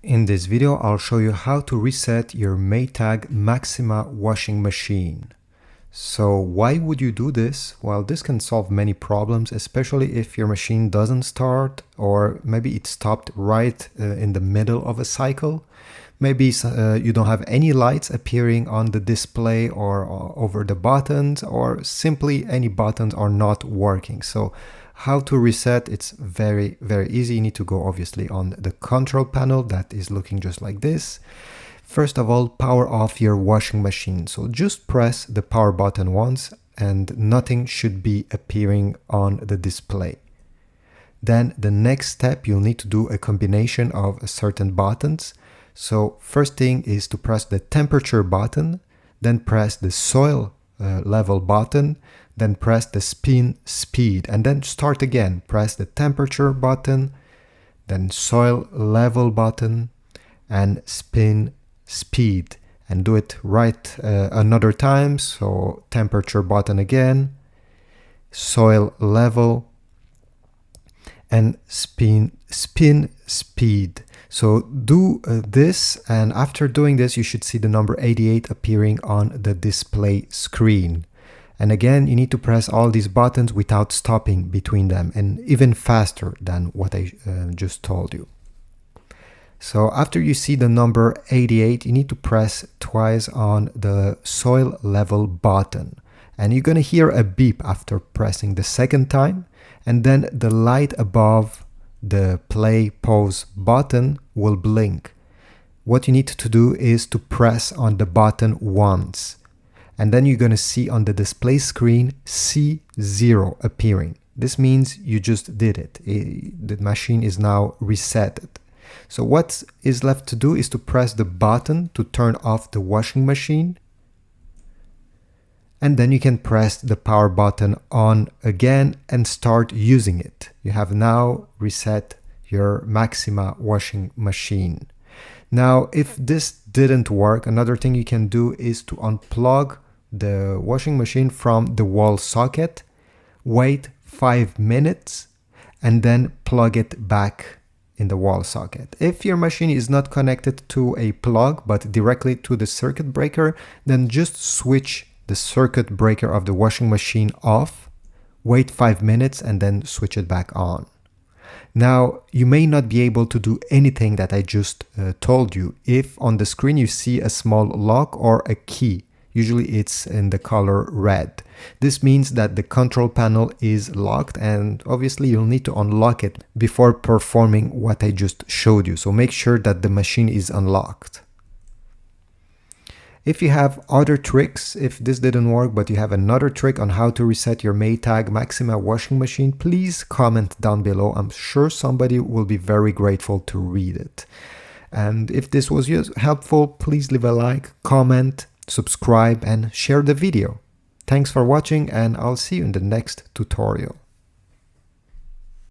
In this video, I'll show you how to reset your Maytag Maxima washing machine. So why would you do this? Well, this can solve many problems, especially if your machine doesn't start, or maybe it stopped right in the middle of a cycle. Maybe you don't have any lights appearing on the display or over the buttons, or simply any buttons are not working. So how to reset? It's very easy. You need to go obviously on the control panel that is looking just like this. First of all, power off your washing machine. So just press the power button once and nothing should be appearing on the display. Then the next step, you'll need to do a combination of certain buttons. So first thing is to press the temperature button, then press the soil level button, then press the spin speed, and then start again. Press the temperature button, then soil level button, and spin speed, and do it right another time. So temperature button again, soil level, and spin speed. So do this, and after doing this you should see the number 88 appearing on the display screen. And again, you need to press all these buttons without stopping between them, and even faster than what I just told you. So after you see the number 88, you need to press twice on the soil level button. And you're going to hear a beep after pressing the second time, and then the light above the play pause button will blink. What you need to do is to press on the button once, and then you're going to see on the display screen C0 appearing. This means you just did it. The machine is now resetted. So what is left to do is to press the button to turn off the washing machine, and then you can press the power button on again and start using it. You have now reset your Maxima washing machine. Now, if this didn't work, another thing you can do is to unplug the washing machine from the wall socket, wait 5 minutes, and then plug it back in the wall socket. If your machine is not connected to a plug but directly to the circuit breaker, then just switch the circuit breaker of the washing machine off, wait 5 minutes, and then switch it back on. Now, you may not be able to do anything that I just told you if on the screen you see a small lock or a key. Usually it's in the color red. This means that the control panel is locked, and obviously you'll need to unlock it before performing what I just showed you. So make sure that the machine is unlocked. If you have other tricks, if this didn't work but you have another trick on how to reset your Maytag Maxima washing machine, please comment down below. I'm sure somebody will be very grateful to read it. And if this was helpful, please leave a like, comment, subscribe, and share the video. Thanks for watching, and I'll see you in the next tutorial.